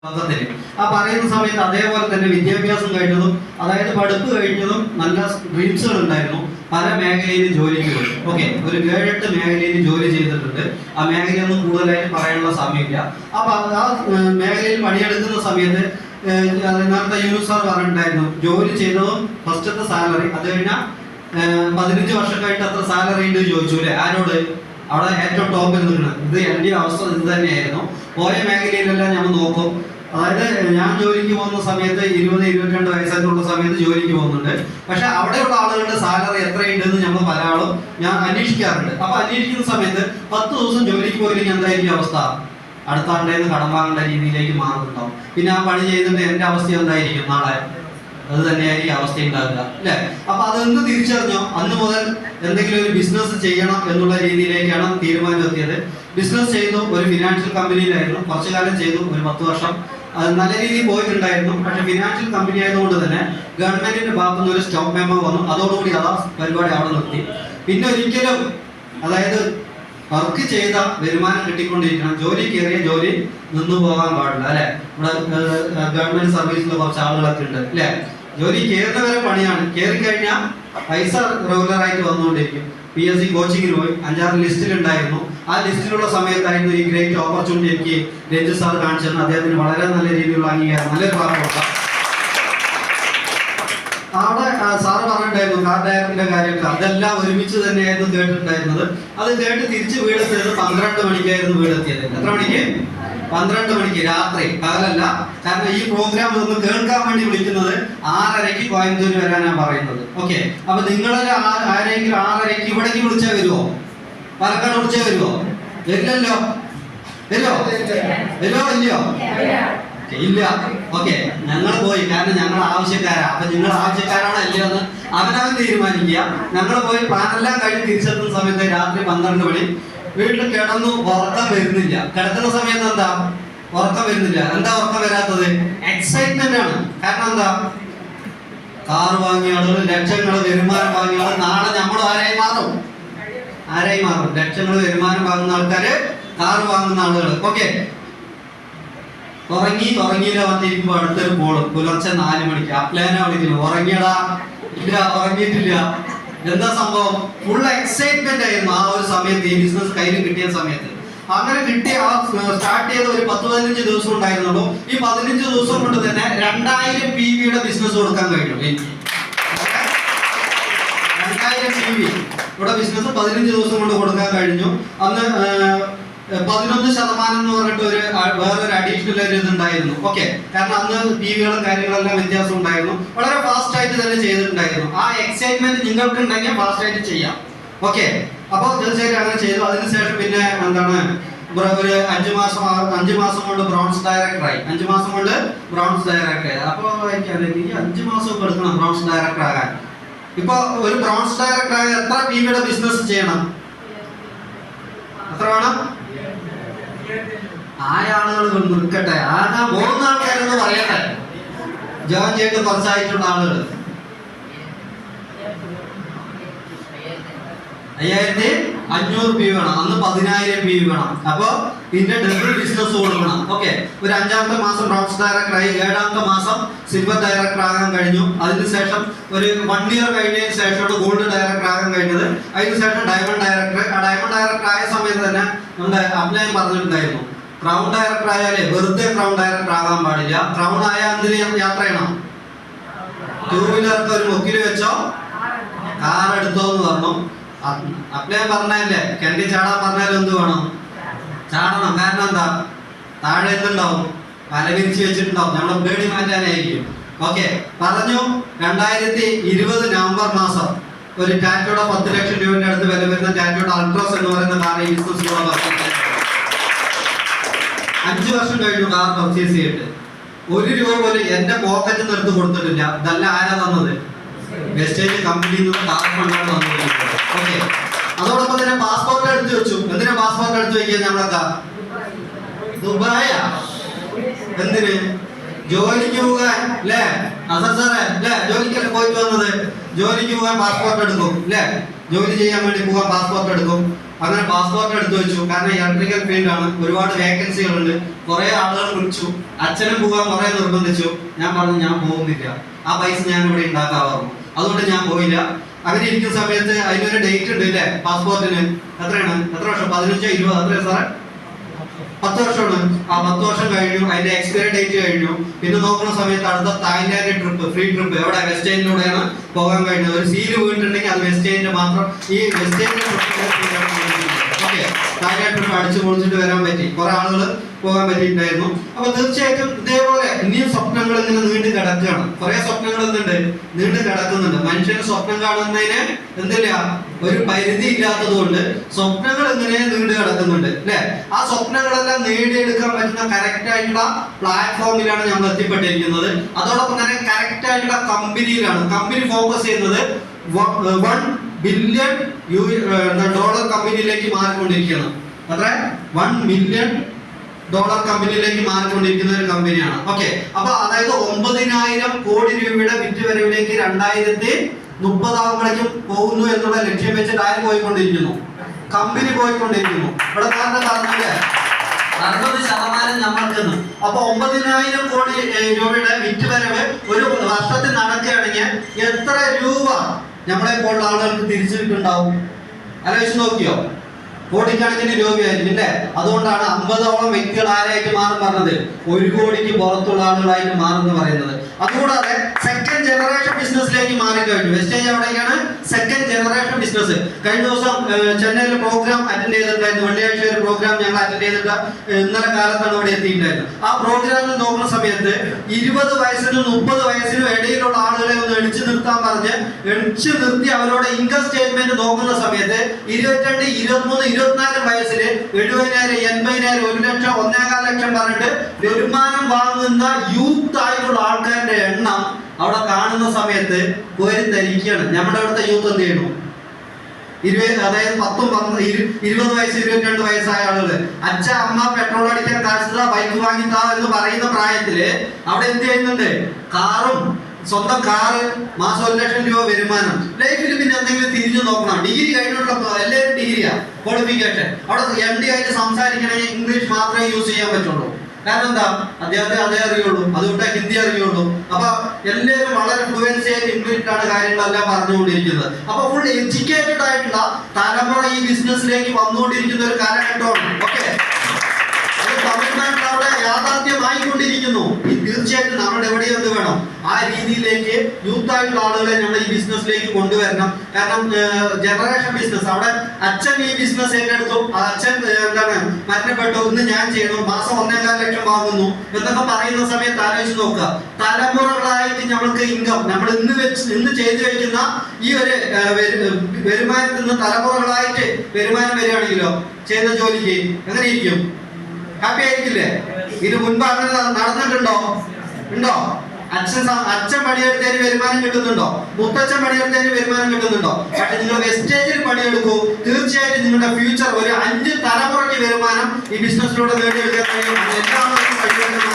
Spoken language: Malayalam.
ആ പറയുന്ന സമയത്ത് അതേപോലെ തന്നെ വിദ്യാഭ്യാസം കഴിഞ്ഞതും അതായത് പഠിപ്പ് കഴിഞ്ഞതും നല്ല ഡ്രീംസുകൾ ഉണ്ടായിരുന്നു. പല മേഖലയിൽ ജോലിക്ക് പോയി. ഓക്കെ, ഒരു 7-8 മേഖലയിൽ ജോലി ചെയ്തിട്ടുണ്ട്. ആ മേഖലയൊന്നും കൂടുതലായിട്ട് പറയാനുള്ള സമയമില്ല. അപ്പൊ ആ മേഖലയിൽ പണിയെടുക്കുന്ന സമയത്ത് നേരത്തെ യൂനുസ് സാർ പറഞ്ഞിട്ടുണ്ടായിരുന്നു, ജോലി ചെയ്തതും ഫസ്റ്റത്തെ സാലറി അത് കഴിഞ്ഞാൽ 15 വർഷം കഴിഞ്ഞിട്ട് അത്ര സാലറി ഉണ്ട് ചോദിച്ചു അല്ലേ? ആരോട്? അവിടെ ഏറ്റവും ടോപ്പിൽ നിൽക്കണം. ഇത് എൻ്റെ അവസ്ഥ ഇത് തന്നെയായിരുന്നു. പോയ മേഖലയിലെല്ലാം ഞാൻ നോക്കും. അതായത് ഞാൻ ജോലിക്ക് പോകുന്ന സമയത്ത് 20-22 വയസ്സൊക്കെയുള്ള സമയത്ത് ജോലിക്ക് പോകുന്നുണ്ട്. പക്ഷെ അവിടെയുള്ള ആളുകളുടെ സാലറി എത്രയുണ്ടെന്ന് നമ്മൾ പല ആളും ഞാൻ അന്വേഷിക്കാറുണ്ട്. അപ്പൊ അന്വേഷിക്കുന്ന സമയത്ത് 10 ദിവസം ജോലിക്ക് പോയില്ലെങ്കിൽ എന്തായിരിക്കും അവസ്ഥ? അടുത്ത ആളുടെ കടം വാങ്ങേണ്ട രീതിയിലേക്ക് മാറുന്നുണ്ടാവും. പിന്നെ ആ പണി ചെയ്തിട്ട് എൻ്റെ അവസ്ഥ എന്തായിരിക്കും? നാളെ അത് തന്നെയായിരിക്കും അവസ്ഥ ഉണ്ടാകുക അല്ലേ? അപ്പൊ അതെന്ത് തിരിച്ചറിഞ്ഞോ അന്ന് മുതൽ എന്തെങ്കിലും ഒരു ബിസിനസ് ചെയ്യണം എന്നുള്ള രീതിയിലേക്കാണ് തീരുമാനം എത്തിയത്. ബിസിനസ് ചെയ്തു. ഒരു ഫിനാൻഷ്യൽ കമ്പനിയിലായിരുന്നു കുറച്ചു കാലം ചെയ്തു, ഒരു 10 വർഷം. അത് നല്ല രീതിയിൽ പോയിട്ടുണ്ടായിരുന്നു. പക്ഷെ ഫിനാൻഷ്യൽ കമ്പനി ആയതുകൊണ്ട് തന്നെ ഗവൺമെന്റിന്റെ ഭാഗത്തു നിന്ന് ഒരു സ്റ്റോപ്പ് മെമ്മോ വന്നു. അതോടുകൂടി അതാ പരിപാടി അവിടെ നിർത്തി. പിന്നെ ഒരിക്കലും അതായത് വർക്ക് ചെയ്ത വരുമാനം കിട്ടിക്കൊണ്ടിരിക്കണം. ജോലി കയറിയ ജോലി നിന്നു പോകാൻ പാടില്ല അല്ലെ? ഇവിടെ ഗവൺമെന്റ് സർവീസിൽ കുറച്ച് ആളുകളൊക്കെ ഉണ്ട് അല്ലെ? ജോലി കയറുന്നവരെ പണിയാണ്. കയറി കഴിഞ്ഞാൽ പൈസ റെഗുലറായിട്ട് വന്നുകൊണ്ടിരിക്കും. PSC കോച്ചിങ്ങിന് പോയി 5-6 ലിസ്റ്റിലുണ്ടായിരുന്നു. ആ ലിസ്റ്റിലുള്ള സമയത്തായിരുന്നു ഈ ഗ്രേറ്റ് ഓപ്പർച്യൂണിറ്റി എനിക്ക് രഞ്ജു സാർ കാണിച്ചത്. അദ്ദേഹത്തിന് വളരെ നല്ല രീതിയിലുള്ള അംഗീകാരം, നല്ലൊരു ക്ലാസ്. അവിടെ സാറ് പറഞ്ഞിട്ടുണ്ടായിരുന്നു കാർ ഡയറക്ടറിന്റെ കാര്യമൊക്കെ, അതെല്ലാം ഒരുമിച്ച് തന്നെയായിരുന്നു കേട്ടിട്ടുണ്ടായിരുന്നത്. അത് കേട്ട് തിരിച്ച് വീടെത്തിയത് 12 മണിക്കായിരുന്നു വീടെത്തിയത്. എത്ര മണിക്ക്? 12 മണിക്ക്, രാത്രി, പകലല്ല. കാരണം ഈ പ്രോഗ്രാം ഒന്ന് കേൾക്കാൻ വേണ്ടി വിളിക്കുന്നത് 6:30 കോയമ്പത്തൂർ വരാനാണ് പറയുന്നത്. ഓക്കെ, അപ്പൊ നിങ്ങളിൽ ആരെങ്കിലും 6:30 ഇവിടേക്ക് വിളിച്ചാൽ വരുമോ? പാലക്കാട് വിളിച്ചാൽ വരുമോ? വരില്ലല്ലോ. വരുമോ? വരുമോ? ഇല്ലയോ? ഇല്ല. ഓക്കെ, ഞങ്ങൾ പോയി. കാരണം ഞങ്ങൾ ആവശ്യക്കാരാ. അപ്പൊ നിങ്ങൾ ആവശ്യക്കാരാണോ അല്ലയോ എന്ന് അവനവൻ തീരുമാനിക്കുക. ഞങ്ങൾ പോയി പ്ലാനെല്ലാം കഴിഞ്ഞ് തിരിച്ചെത്തുന്ന സമയത്ത് രാത്രി 12 മണി. വീട്ടിൽ കിടന്നു, ഉറക്കം വരുന്നില്ല. കിടക്കുന്ന സമയത്ത് എന്താ ഉറക്കം വരുന്നില്ല? എന്താ ഉറക്കം വരാത്തത്? എക്സൈറ്റ്മെന്റ് ആണ്. കാരണം എന്താ? കാറ് വാങ്ങിയ ആളുകൾ, ലക്ഷങ്ങൾ വരുമാനം വാങ്ങിയ ആളുകൾ നാളെ നമ്മൾ ആരായി മാറും? ആരായി മാറും? ലക്ഷങ്ങൾ വരുമാനം വാങ്ങുന്ന ആൾക്കാര്, കാറ് വാങ്ങുന്ന ആളുകൾ. ഓക്കെ, ഉറങ്ങിയില്ല വന്നിരിക്കുമ്പോ അടുത്തൊരു കോള് പുലർച്ചെ 4 മണിക്ക് അപ്ലേന വിളിക്കുന്നു. ഉറങ്ങിയടാ? ഇല്ല, ഉറങ്ങിയിട്ടില്ല. എന്താ സംഭവം? ഫുൾ എക്സൈറ്റ്മെന്റ് ആയിരുന്നു ആ ഒരു സമയത്ത്, ഈ ബിസിനസ് കയ്യിൽ കിട്ടിയ സമയത്ത്. അങ്ങനെ കിട്ടിയ ആ സ്റ്റാർട്ട് ചെയ്ത ഒരു 10-15 ദിവസം ഉണ്ടായിരുന്നുള്ളൂ. ഈ 15 ദിവസം കൊണ്ട് തന്നെ 2000 PV ബിസിനസ് കൊടുക്കാൻ കഴിഞ്ഞു എനിക്ക്. 2000 PV ഇവിടെ ബിസിനസ് 15 ദിവസം കൊണ്ട് കൊടുക്കാൻ കഴിഞ്ഞു. അന്ന് 11% എന്ന് പറഞ്ഞിട്ട് വേറൊരു അഡീഷണൽ ഒരു ഇതുണ്ടായിരുന്നു. ഓക്കെ, കാരണം അന്ന് PV-കളും കാര്യങ്ങളെല്ലാം വ്യത്യാസം ഉണ്ടായിരുന്നു. വളരെ ഫാസ്റ്റ് ആയിട്ട് തന്നെ ചെയ്തിട്ടുണ്ടായിരുന്നു. ആ എക്സൈറ്റ്മെന്റ് നിങ്ങൾക്ക് ഉണ്ടെങ്കിൽ ഫാസ്റ്റ് ആയിട്ട് ചെയ്യാം. ഓക്കെ, അപ്പോൾ തീർച്ചയായിട്ടും അങ്ങനെ ചെയ്തു. അതിനുശേഷം പിന്നെ എന്താണ്, ഒരു 5 മാസം കൊണ്ട് ബ്രോൺസ് ഡയറക്ടറായി. 5 മാസം കൊണ്ട് ബ്രോൺസ് ഡയറക്ടറായി. അപ്പോൾ ഈ 5 മാസം എടുക്കണം ബ്രോൺസ് ഡയറക്ടർ ആകാൻ. ഇപ്പൊ ഒരു ബ്രോൺസ് ഡയറക്ടർ ആകാൻ എത്ര PV-യുടെ ബിസിനസ് ചെയ്യണം? എത്ര വേണം? ആയ ആളുകൾ നിൽക്കട്ടെ, ആകാൻ പോകുന്ന ആൾക്കാരെന്ന് പറയട്ടെ. ജോയിൻ ചെയ്തിട്ട് കുറച്ചായിട്ടുള്ള ആളുകൾ 5500 PV വേണം. അന്ന് 10000 PV വേണം. അപ്പൊ ഇതിന്റെ ഡബിൾ ബിസിനസ് കൊടുക്കണം. ഓക്കെ, ഒരു 5-ാമത്തെ മാസം ബ്രോൺസ് ഡയറക്ടറായി. 7-ാമത്തെ മാസം സിൽവർ ഡയറക്ടർ ആകാൻ കഴിഞ്ഞു. അതിനുശേഷം ഒരു 1 ഇയർ കഴിഞ്ഞതിന് ശേഷമാണ് ഗോൾഡ് ഡയറക്ടർ ആകാൻ കഴിഞ്ഞത്. അതിനുശേഷം ഡയമണ്ട് ഡയറക്ടർ. ആ ഡയമണ്ട് ഡയറക്ടർ ആയ സമയത്ത് തന്നെ നമ്മുടെ അപ്ലൈൻ പറഞ്ഞിട്ടുണ്ടായിരുന്നു, ക്രൗൺ ഡയറക്ടർ ആയാലേ വെറുതെ ക്രൗൺ ഡയറക്ടർ ആകാൻ പാടില്ല. ക്രൗൺ ആയാൽ എന്തിന് യാത്ര ചെയ്യണം? 2 വീലർക്ക് ഒരു മുക്കില് വെച്ചോ, കാർ എടുത്തോ എന്ന് പറഞ്ഞു. അപ്ലൈൻ പറഞ്ഞല്ലേ, കിണറ്റി ചാടാൻ പറഞ്ഞാലും എന്ത് വേണം? ചാടണം. കാരണം എന്താ? താഴെ എന്തുണ്ടാവും? വല വിരിച്ച് വെച്ചിട്ടുണ്ടാവും. നമ്മളെ പേടി മാറ്റാനായിരിക്കും. ഓക്കെ, പറഞ്ഞു. 2020 നവംബർ മാസം ഒരു ടാറ്റോയുടെ 10 ലക്ഷം രൂപയുടെ അടുത്ത് വില വരുന്ന ടാറ്റോയുടെ അൾട്രോസ് എന്ന് പറയുന്ന കാർ ഈ ബിസിനസ്സിലൂടെ പർച്ചേസ് ചെയ്തു. 5 വർഷം കഴിഞ്ഞു കാർ പർച്ചേസ് ചെയ്തിട്ട്. 1 രൂപ പോലും എന്റെ പോക്കറ്റിൽ നിന്ന് എടുത്ത് കൊടുത്തിട്ടില്ല. ഇതല്ല ആരാ തന്നത്? വെസ്റ്റേജ് കമ്പനിയിൽ നിന്ന് കാർ ഫണ്ടാണ് തന്നിരിക്കുന്നത്. ഓക്കെ, അതോടൊപ്പം തന്നെ പാസ്പോർട്ട് എടുത്തു വെച്ചു. എന്തിനാ പാസ്പോർട്ട് എടുത്തു വെക്കുക? നമ്മളൊക്കെ ദുബായാ. എന്തിന്? ജോലിക്ക് പോകാൻ അല്ലേ? അസർ സാറേ അല്ലേ? ജോലിക്കല്ലേ പോയിട്ട് വന്നത്? ജോലിക്ക് പോകാൻ പാസ്പോർട്ട് എടുക്കും അല്ലേ? ജോലി ചെയ്യാൻ വേണ്ടി പോകാൻ പാസ്പോർട്ട് എടുക്കും. അങ്ങനെ പാസ്പോർട്ട് എടുത്തു വെച്ചു. കാരണം ഇലക്ട്രിക്കൽ ഫീൽഡാണ്, ഒരുപാട് വേക്കൻസികളുണ്ട്. കുറെ ആളുകൾ വിളിച്ചു, അച്ഛനും പോകാൻ കുറെ നിർബന്ധിച്ചു. ഞാൻ പറഞ്ഞു ഞാൻ പോകുന്നില്ല, ആ പൈസ ഞാൻ ഇവിടെ ഉണ്ടാക്കാറുള്ളൂ, അതുകൊണ്ട് ഞാൻ പോയില്ല. അങ്ങനെ ഇരിക്കുന്ന സമയത്ത് അതിനൊരു ഡേറ്റ് ഉണ്ട് അല്ലേ പാസ്പോർട്ടിന്? എത്രയാണ്? എത്ര വർഷം? 15 20 അത്രയാണ് സാറേ? 10 വർഷമാണ്. ആ 10 വർഷം കഴിഞ്ഞു, അതിന്റെ എക്സ്പയറി ഡേറ്റ് കഴിഞ്ഞു. പിന്നെ നോക്കുന്ന സമയത്ത് അടുത്ത തായ്ലാൻഡ് ട്രിപ്പ്, ഫ്രീ ട്രിപ്പ്, എവിടെ? വെസ്റ്റേണിലൂടെയാണ് പോകാൻ കഴിഞ്ഞത്. ഒരു സീല് വീണിട്ടുണ്ടെങ്കിൽ അത് വെസ്റ്റേണിന്റെ മാത്രം. ഈ വെസ്റ്റേണിന്റെ ഓക്കെ, തായ്ലാൻഡ് ട്രിപ്പ് അടിച്ചു പൊളിച്ചിട്ട് വരാൻ പറ്റി, കുറെ ആളുകൾ പോകാൻ പറ്റിയിട്ടുണ്ടായിരുന്നു. അപ്പൊ തീർച്ചയായിട്ടും ഇതേപോലെ ഇനിയും സ്വപ്നങ്ങൾ ഇങ്ങനെ നീണ്ടു കിടക്കുകയാണ്. കുറെ സ്വപ്നങ്ങൾ എന്തുണ്ട്? നീണ്ടു കിടക്കുന്നുണ്ട്. മനുഷ്യന് സ്വപ്നം കാണുന്നതിന് എന്തില്ല, ഒരു പരിധി ഇല്ലാത്തത് കൊണ്ട് സ്വപ്നങ്ങൾ ഇങ്ങനെ നീണ്ടു കിടക്കുന്നുണ്ട് അല്ലെ? ആ സ്വപ്നങ്ങളെല്ലാം നേടിയെടുക്കാൻ പറ്റുന്ന കറക്റ്റ് ആയിട്ടുള്ള പ്ലാറ്റ്ഫോമിലാണ് നമ്മൾ എത്തിപ്പെട്ടിരിക്കുന്നത്. അതോടൊപ്പം തന്നെ കറക്റ്റ് ആയിട്ടുള്ള കമ്പനിയിലാണ്. കമ്പനി ഫോക്കസ് ചെയ്യുന്നത് $1 ബില്യൺ കമ്പനിയിലേക്ക് മാറിക്കൊണ്ടിരിക്കുകയാണ്. അത്ര $1 ബില്യൺ കമ്പനിയിലേക്ക് മാറിക്കൊണ്ടിരിക്കുന്ന ഒരു കമ്പനിയാണ്. ഓക്കെ, അപ്പൊ അതായത് 9,000 കോടി രൂപയുടെ വിറ്റുവരവിലേക്ക് 2030 ആകുമ്പോഴേക്കും പോകുന്നു എന്നുള്ള ലക്ഷ്യം വെച്ചിട്ട് ആര് പോയിക്കൊണ്ടിരിക്കുന്നു? കമ്പനി പോയിക്കൊണ്ടിരിക്കുന്നു. ഇവിടെ നേരത്തെ പറഞ്ഞില്ലേ 60% നമ്മൾക്ക്. അപ്പൊ 9,000 കോടി രൂപയുടെ വിറ്റുവരവ് ഒരു വർഷത്തിൽ നടക്കുകയാണെങ്കിൽ എത്ര രൂപ നമ്മളെ പോലുള്ള ആളുകൾക്ക് തിരിച്ചു കിട്ടുണ്ടാവും? ആലോചിച്ച് നോക്കിയോ? കോടിക്കണക്കിന് രൂപയായിരിക്കും അല്ലേ? അതുകൊണ്ടാണ് 50ഓളം വ്യക്തികൾ ആരായിട്ട് മാറും പറഞ്ഞത്? 1 കോടിക്ക് പുറത്തുള്ള ആളുകളായിട്ട് മാറുമെന്ന് പറയുന്നത്. അതുകൂടാതെ സെക്കൻഡ് ജനറേഷൻ ബിസിനസ്സിലേക്ക് മാറിക്കഴിഞ്ഞു. വെസ്റ്റേജ് എവിടേക്കാണ്? Second generation business. കഴിഞ്ഞ ദിവസം ചെന്നൈയിൽ പ്രോഗ്രാം അറ്റൻഡ് ചെയ്തിട്ടുണ്ടായിരുന്നു. വെള്ളിയാഴ്ച ഒരു പ്രോഗ്രാം ഞങ്ങൾ അറ്റൻഡ് ചെയ്തിട്ട് ഇന്നലെ കാലത്താണ് ഇവിടെ എത്തിയിട്ടുണ്ടായിരുന്നു. ആ പ്രോഗ്രാമിൽ നോക്കുന്ന സമയത്ത് 20 വയസ്സിനും 30 വയസ്സിനും ഇടയിലുള്ള ആളുകളെ ഒന്ന് എടിച്ചു നിർത്താൻ പറഞ്ഞ് എടിച്ചു നിർത്തി അവരോട് ഇൻകം സ്റ്റേറ്റ്മെന്റ് നോക്കുന്ന സമയത്ത് 22, 23, 24 വയസ്സിൽ 70,000, 80,000, 1 ലക്ഷം, 1.25 ലക്ഷം പറഞ്ഞിട്ട് വരുമാനം വാങ്ങുന്ന യൂത്ത് ആയിട്ടുള്ള ആൾക്കാരുടെ എണ്ണം അവിടെ കാണുന്ന സമയത്ത് കോരിത്തരിക്കുകയാണ്. നമ്മുടെ അവിടുത്തെ യൂത്ത് എന്ത് ചെയ്യണു? അതായത് 20 വയസ്സ് 22 വയസ്സായ ആളുകള് അച്ഛ അമ്മ പെട്രോൾ അടിക്കാൻ കാശുതാ, ബൈക്ക് വാങ്ങിത്താ എന്ന് പറയുന്ന പ്രായത്തില് അവിടെ എന്ത് ചെയ്യുന്നുണ്ട്? കാറും, സ്വന്തം കാറ്, മാസം 1 ലക്ഷം രൂപ വരുമാനം. ലൈഫിൽ പിന്നെ എന്തെങ്കിലും തിരിഞ്ഞു നോക്കണം. ഡിഗ്രി കഴിഞ്ഞിട്ടുള്ള എല്ലാവരും ഡിഗ്രിയാ ക്വാളിഫിക്കേഷൻ. അവിടെ MD ആയിട്ട് സംസാരിക്കണമെങ്കിൽ ഇംഗ്ലീഷ് മാത്രമേ യൂസ് ചെയ്യാൻ പറ്റുള്ളൂ. കാരണം എന്താ? അദ്ദേഹത്തെ അതേ അറിയുള്ളൂ, അതുകൊണ്ട് ഹിന്ദി അറിയുള്ളൂ. അപ്പൊ എല്ലാവരും വളരെ ഫ്ലുവൻസി ആയിട്ട് ഇംഗ്ലീഷിലാണ് കാര്യങ്ങളെല്ലാം പറഞ്ഞുകൊണ്ടിരിക്കുന്നത്. അപ്പൊ ഫുൾ എഡ്യൂക്കേറ്റഡ് ആയിട്ടുള്ള തലമുറ ഈ ബിസിനസ്സിലേക്ക് വന്നുകൊണ്ടിരിക്കുന്ന ഒരു കാലഘട്ടമാണ്. ഓക്കെ, തമിഴ്നാട്ടിൽ അവിടെ യാഥാർത്ഥ്യമായിക്കൊണ്ടിരിക്കുന്നു. തീർച്ചയായിട്ടും നമ്മൾ എവിടെ എന്ത് വേണം? ആ രീതിയിലേക്ക് യൂത്ത് ആയിട്ടുള്ള ആളുകളെ നമ്മൾ ഈ ബിസിനസ്സിലേക്ക് കൊണ്ടുവരണം. കാരണം ജനറേഷൻ ബിസിനസ്, അവിടെ അച്ഛൻ ഈ ബിസിനസ് ഏറ്റെടുത്തു, അച്ഛൻ മരണപ്പെട്ടു, ഇന്ന് ഞാൻ ചെയ്യണം, മാസം 1.25 ലക്ഷം വാങ്ങുന്നു എന്നൊക്കെ പറയുന്ന സമയത്ത് ആലോചിച്ച് നോക്കുക. തലമുറകളായിട്ട് നമ്മൾക്ക് ഇൻകം, നമ്മൾ ഇന്ന് ചെയ്തു വെക്കുന്ന ഈ ഒരു വരുമാനത്തിൽ നിന്ന് തലമുറകളായിട്ട് വരുമാനം വരികയാണെങ്കിലോ ചെയ്യുന്ന ജോലിക്ക് എങ്ങനെ ഇരിക്കും? ഹാപ്പി ആയിരിക്കില്ലേ? ഇത് മുൻപ് അങ്ങനെ നടന്നിട്ടുണ്ടോ? ഉണ്ടോ? അച്ഛൻ പണിയെടുത്തതിന് വരുമാനം കിട്ടുന്നുണ്ടോ? മുത്തച്ഛൻ പണിയെടുത്തതിന് വരുമാനം കിട്ടുന്നുണ്ടോ? പക്ഷെ നിങ്ങൾ വെസ്റ്റേജിൽ പണിയെടുക്കൂ, തീർച്ചയായിട്ടും നിങ്ങളുടെ ഫ്യൂച്ചർ ഒരു 5 തലമുറയ്ക്ക് വരുമാനം ഈ ബിസിനസ്സിലൂടെ നേടിയെടുക്കാൻ കഴിയും. എല്ലാവർക്കും